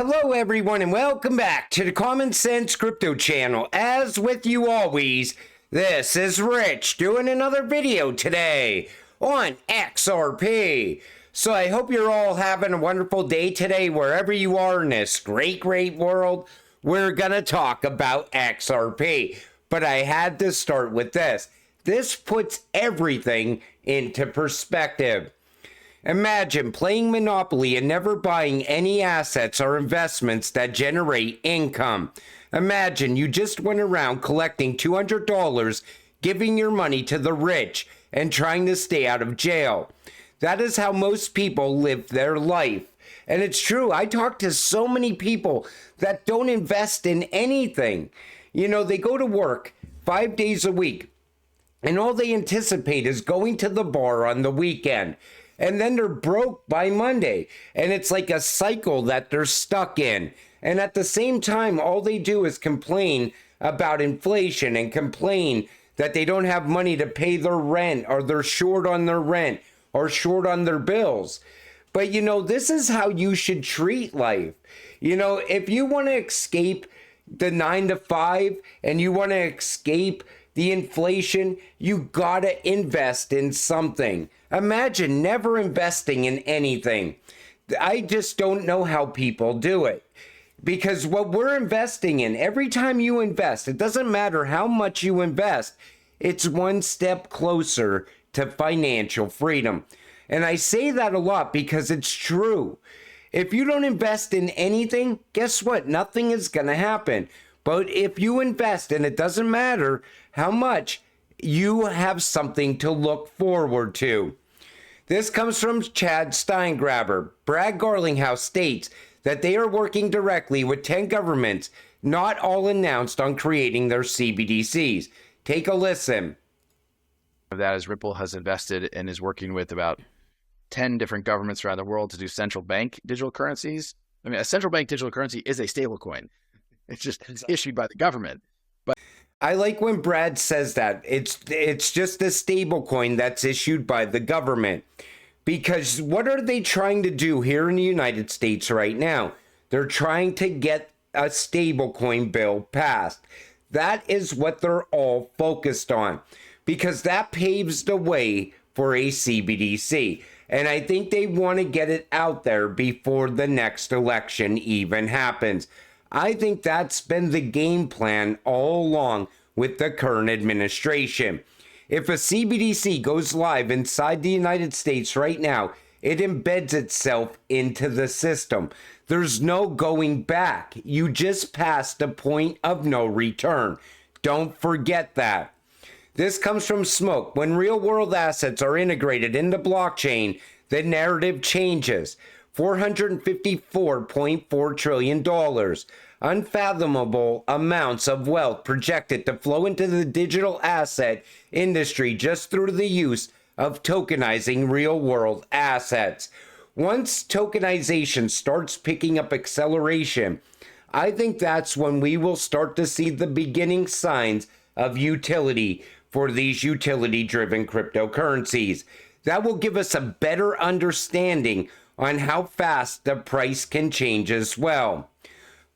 Hello everyone and welcome back to the Common Sense Crypto channel. As with you always, this is Rich doing another video today on XRP. So I hope you're all having a wonderful day today wherever you are in this great world. We're gonna talk about XRP, but I had to start with this. This puts everything into perspective. Imagine playing Monopoly and never buying any assets or investments that generate income. Imagine you just went around collecting $200, giving your money to the rich, and trying to stay out of jail. That is how most people live their life. And it's true, I talk to so many people that don't invest in anything. You know, they go to work 5 days a week, and all they anticipate is going to the bar on the weekend. And then they're broke by Monday. And it's like a cycle that they're stuck in. And at the same time, all they do is complain about inflation and complain that they don't have money to pay their rent, or they're short on their rent or short on their bills. But you know, this is how you should treat life. You know, if you want to escape the 9 to 5 and you want to escape the inflation, you gotta invest in something. Imagine never investing in anything. I just don't know how people do it. Because what we're investing in, every time you invest, it doesn't matter how much you invest, it's one step closer to financial freedom. And I say that a lot because it's true. If you don't invest in anything, guess what? Nothing is gonna happen. But if you invest, and it doesn't matter how much, you have something to look forward to. This comes from Chad Steingraber. Brad Garlinghouse states that they are working directly with 10 governments, not all announced, on creating their CBDCs. Take a listen. That is, Ripple has invested and is working with about 10 different governments around the world to do central bank digital currencies. I mean, a central bank digital currency is a stable coin. It's just issued by the government. But I like when Brad says that. It's just a stable coin that's issued by the government. Because what are they trying to do here in the United States right now? They're trying to get a stable coin bill passed. That is what they're all focused on. Because that paves the way for a CBDC. And I think they want to get it out there before the next election even happens. I think that's been the game plan all along with the current administration. If a CBDC goes live inside the United States right now, it embeds itself into the system. There's no going back. You just passed the point of no return. Don't forget that. This comes from Smoke. When real-world assets are integrated into blockchain, the narrative changes. $454.4 trillion. Unfathomable amounts of wealth projected to flow into the digital asset industry just through the use of tokenizing real-world assets. Once tokenization starts picking up acceleration, I think that's when we will start to see the beginning signs of utility for these utility-driven cryptocurrencies. That will give us a better understanding on how fast the price can change as well.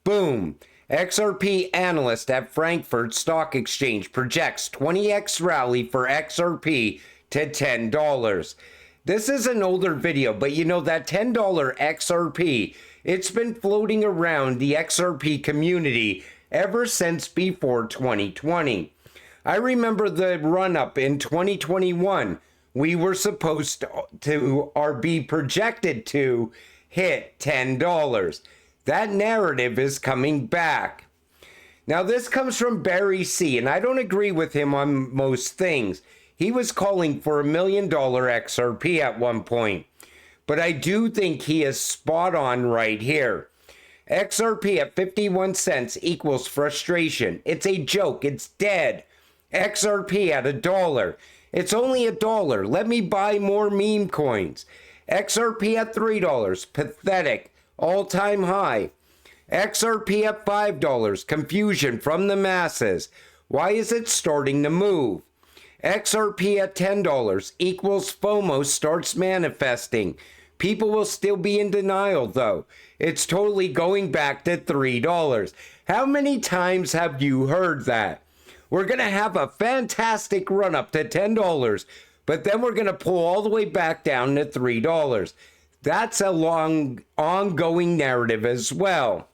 Boom. XRP analyst at Frankfurt Stock Exchange projects 20x rally for XRP to $10. This is an older video, but you know that $10 XRP, it's been floating around the XRP community ever since before 2020. I remember the run-up in 2021. We were supposed to, or be projected to, hit $10. That narrative is coming back. Now this comes from Barry C, and I don't agree with him on most things. He was calling for $1 million XRP at one point. But I do think he is spot on right here. XRP at 51 cents equals frustration. It's a joke. It's dead. XRP at $1. It's only $1. Let me buy more meme coins. XRP at $3. Pathetic. All-time high. XRP at $5. Confusion from the masses. Why is it starting to move? XRP at $10 equals FOMO starts manifesting. People will still be in denial, though. It's totally going back to $3. How many times have you heard that? We're going to have a fantastic run up to $10, but then we're going to pull all the way back down to $3. That's a long, ongoing narrative as well.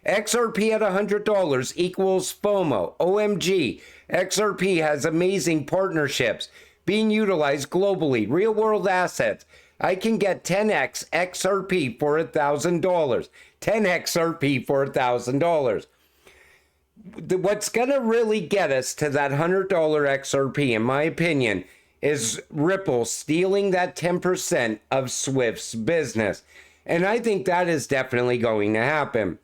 XRP at $100 equals FOMO. OMG. XRP has amazing partnerships being utilized globally. Real world assets. I can get 10x XRP for $1,000. 10 XRP for $1,000. What's going to really get us to that $100 XRP, in my opinion, is Ripple stealing that 10% of Swift's business. And I think that is definitely going to happen.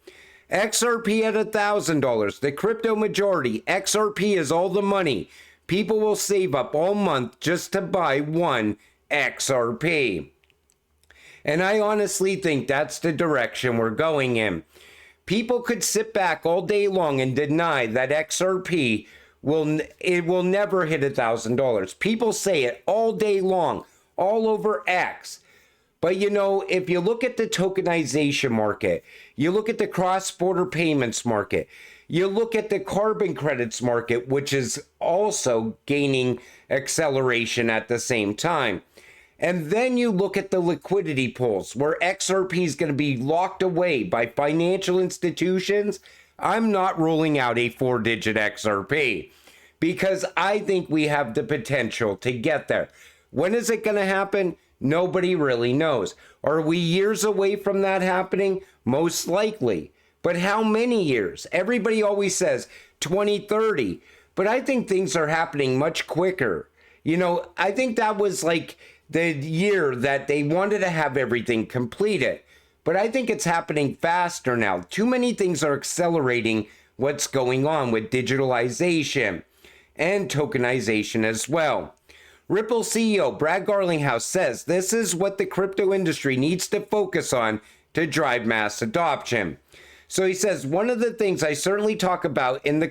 XRP at $1,000, the crypto majority. XRP is all the money people will save up all month just to buy one XRP. And I honestly think that's the direction we're going in. People could sit back all day long and deny that XRP will never hit $1,000. People say it all day long, all over X. But you know, if you look at the tokenization market, you look at the cross-border payments market, you look at the carbon credits market, which is also gaining acceleration at the same time. And then you look at the liquidity pools where XRP is going to be locked away by financial institutions. I'm not ruling out a 4-digit XRP because I think we have the potential to get there. When is it going to happen? Nobody really knows. Are we years away from that happening? Most likely. But how many years? Everybody always says 2030. But I think things are happening much quicker. You know, I think that was like the year that they wanted to have everything completed. But I think it's happening faster now. Too many things are accelerating what's going on with digitalization and tokenization as well. Ripple CEO Brad Garlinghouse says this is what the crypto industry needs to focus on to drive mass adoption. So he says, one of the things I certainly talk about in the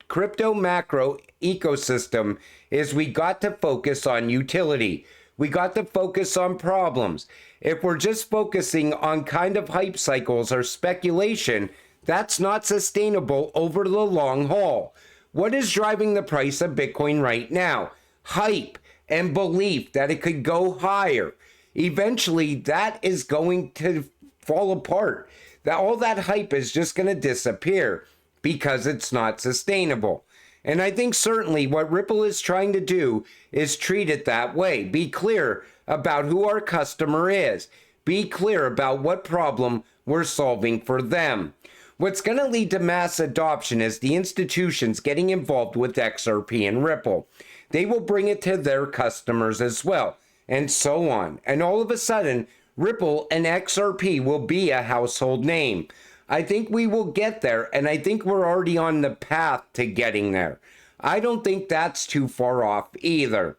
crypto macro ecosystem is we got to focus on utility. We got to focus on problems. If we're just focusing on kind of hype cycles or speculation, that's not sustainable over the long haul. What is driving the price of Bitcoin right now? Hype and belief that it could go higher. Eventually, that is going to fall apart. All that hype is just going to disappear because it's not sustainable. And I think certainly what Ripple is trying to do is treat it that way. Be clear about who our customer is. Be clear about what problem we're solving for them. What's going to lead to mass adoption is the institutions getting involved with XRP and Ripple. They will bring it to their customers as well, and so on. And all of a sudden, Ripple and XRP will be a household name. I think we will get there, and I think we're already on the path to getting there. I don't think that's too far off either.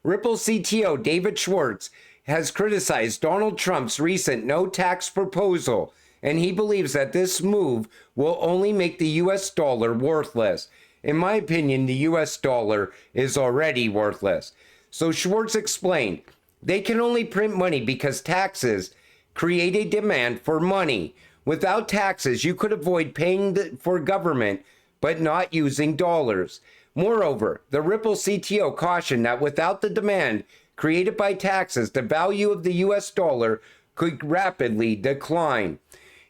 Ripple CTO David Schwartz has criticized Donald Trump's recent no tax proposal, and he believes that this move will only make the US dollar worthless. In my opinion, the US dollar is already worthless. So Schwartz explained, they can only print money because taxes create a demand for money. Without taxes, you could avoid paying for government, but not using dollars. Moreover, the Ripple CTO cautioned that without the demand created by taxes, the value of the US dollar could rapidly decline.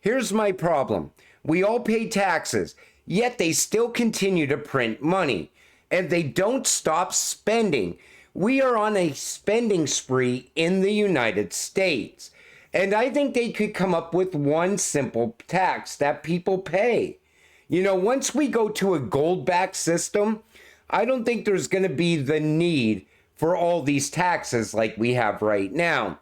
Here's my problem. We all pay taxes, yet they still continue to print money, and they don't stop spending. We are on a spending spree in the United States. And I think they could come up with one simple tax that people pay. You know, once we go to a gold-backed system, I don't think there's going to be the need for all these taxes like we have right now.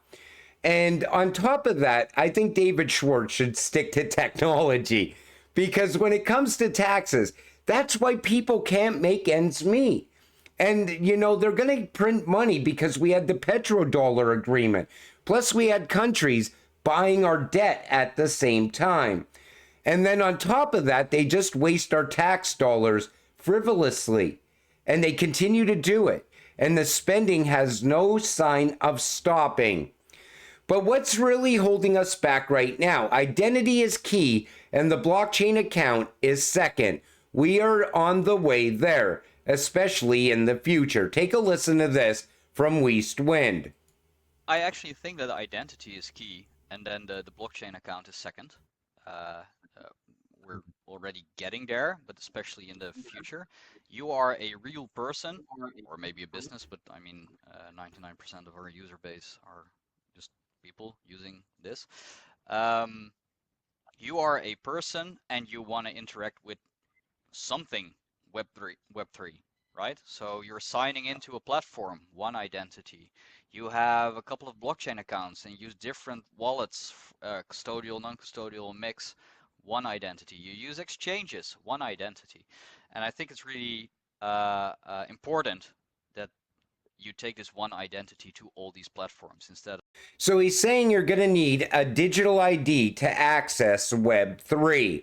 And on top of that, I think David Schwartz should stick to technology. Because when it comes to taxes, that's why people can't make ends meet. And, you know, they're going to print money because we had the petrodollar agreement. Plus, we had countries buying our debt at the same time. And then on top of that, they just waste our tax dollars frivolously. And they continue to do it. And the spending has no sign of stopping. But what's really holding us back right now? Identity is key, and the blockchain account is second. We are on the way there, especially in the future. Take a listen to this from West Wind. I actually think that identity is key, and then the blockchain account is second. Uh, uh, we're already getting there, but especially in the future, you are a real person, or maybe a business, but I mean, 99% of our user base are just people using this. Um, you are a person, and you want to interact with something Web3, right? So you're signing into a platform, one identity. You have a couple of blockchain accounts and use different wallets, custodial, non-custodial mix, one identity. You use exchanges, one identity. And I think it's really important that you take this one identity to all these platforms instead of. So he's saying you're going to need a digital ID to access Web3.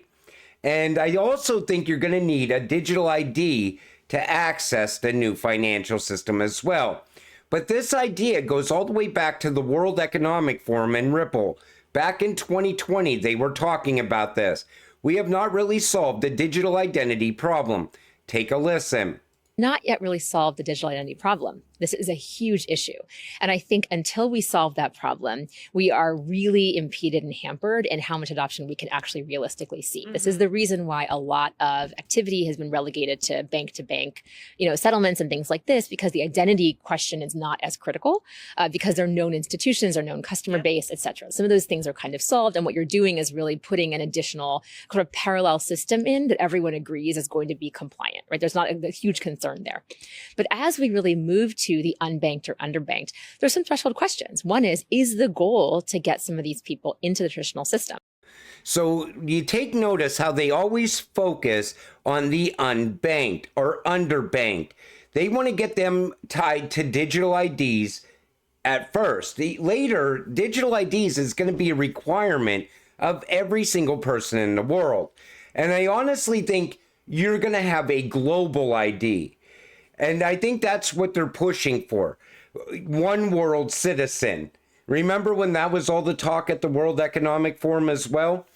And I also think you're going to need a digital ID to access the new financial system as well. But this idea goes all the way back to the World Economic Forum and Ripple. Back in 2020, they were talking about this. We have not really solved the digital identity problem. Take a listen. Not yet really solved the digital identity problem. This is a huge issue. And I think until we solve that problem, we are really impeded and hampered in how much adoption we can actually realistically see. This is the reason why a lot of activity has been relegated to bank, settlements and things like this, because the identity question is not as critical because they're known institutions or known customer base, et cetera. Some of those things are kind of solved. And what you're doing is really putting an additional kind of parallel system in that everyone agrees is going to be compliant, right? There's not a huge concern there. But as we really move to the unbanked or underbanked, there's some threshold questions. One is the goal to get some of these people into the traditional system? So you take notice how they always focus on the unbanked or underbanked. They want to get them tied to digital IDs at first. Later, digital IDs is going to be a requirement of every single person in the world. And I honestly think you're going to have a global ID. And I think that's what they're pushing for. One world citizen. Remember when that was all the talk at the World Economic Forum as well?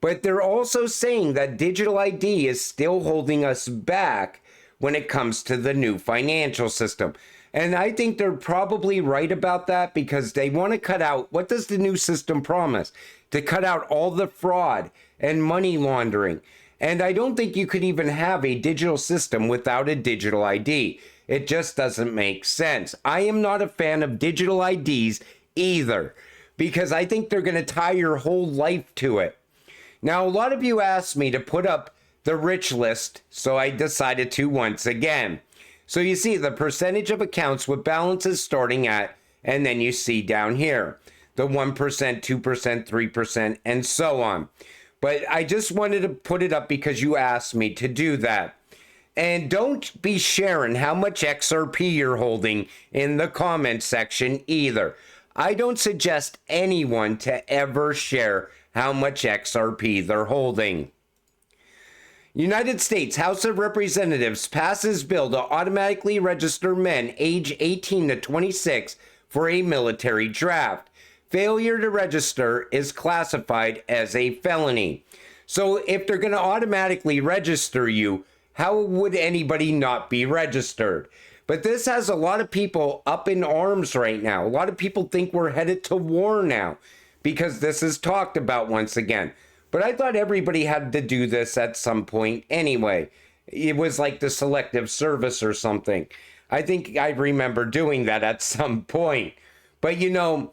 But they're also saying that digital ID is still holding us back when it comes to the new financial system. And I think they're probably right about that because they want to cut out, what does the new system promise? To cut out all the fraud and money laundering. And I don't think you could even have a digital system without a digital ID. It just doesn't make sense. I am not a fan of digital IDs either, because I think they're going to tie your whole life to it. Now, a lot of you asked me to put up the rich list, so I decided to once again. So you see the percentage of accounts with balances starting at, and then you see down here, the 1%, 2%, 3%, and so on. But I just wanted to put it up because you asked me to do that. And don't be sharing how much XRP you're holding in the comment section either. I don't suggest anyone to ever share how much XRP they're holding. United States House of Representatives passes bill to automatically register men age 18 to 26 for a military draft. Failure to register is classified as a felony. So if they're going to automatically register you, how would anybody not be registered? But this has a lot of people up in arms right now. A lot of people think we're headed to war now because this is talked about once again. But I thought everybody had to do this at some point anyway. It was like the selective service or something. I think I remember doing that at some point. But you know,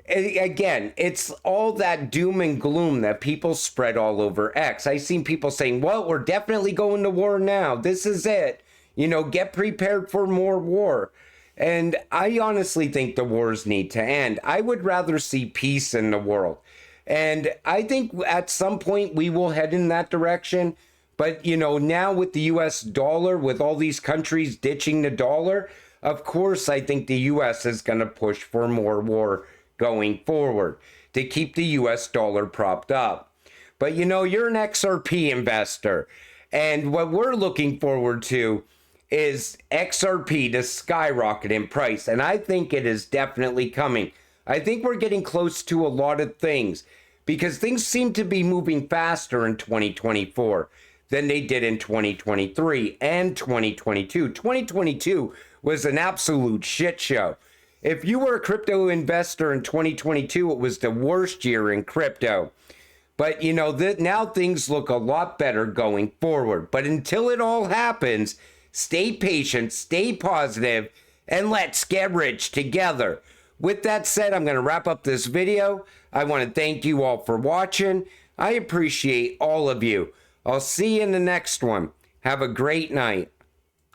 again, it's all that doom and gloom that people spread all over X. I've seen people saying, well, we're definitely going to war now. This is it. You know, get prepared for more war. And I honestly think the wars need to end. I would rather see peace in the world. And I think at some point we will head in that direction. But, you know, now with the US dollar, with all these countries ditching the dollar, of course, I think the US is going to push for more war going forward to keep the US dollar propped up. But you know, you're an XRP investor, and what we're looking forward to is XRP to skyrocket in price, and I think it is definitely coming. I think we're getting close to a lot of things because things seem to be moving faster in 2024 than they did in 2023 and 2022. 2022 was an absolute shit show. If you were a crypto investor in 2022, it was the worst year in crypto. But you know, now things look a lot better going forward. But until it all happens, stay patient, stay positive, and let's get rich together. With that said, I'm going to wrap up this video. I want to thank you all for watching. I appreciate all of you. I'll see you in the next one. Have a great night.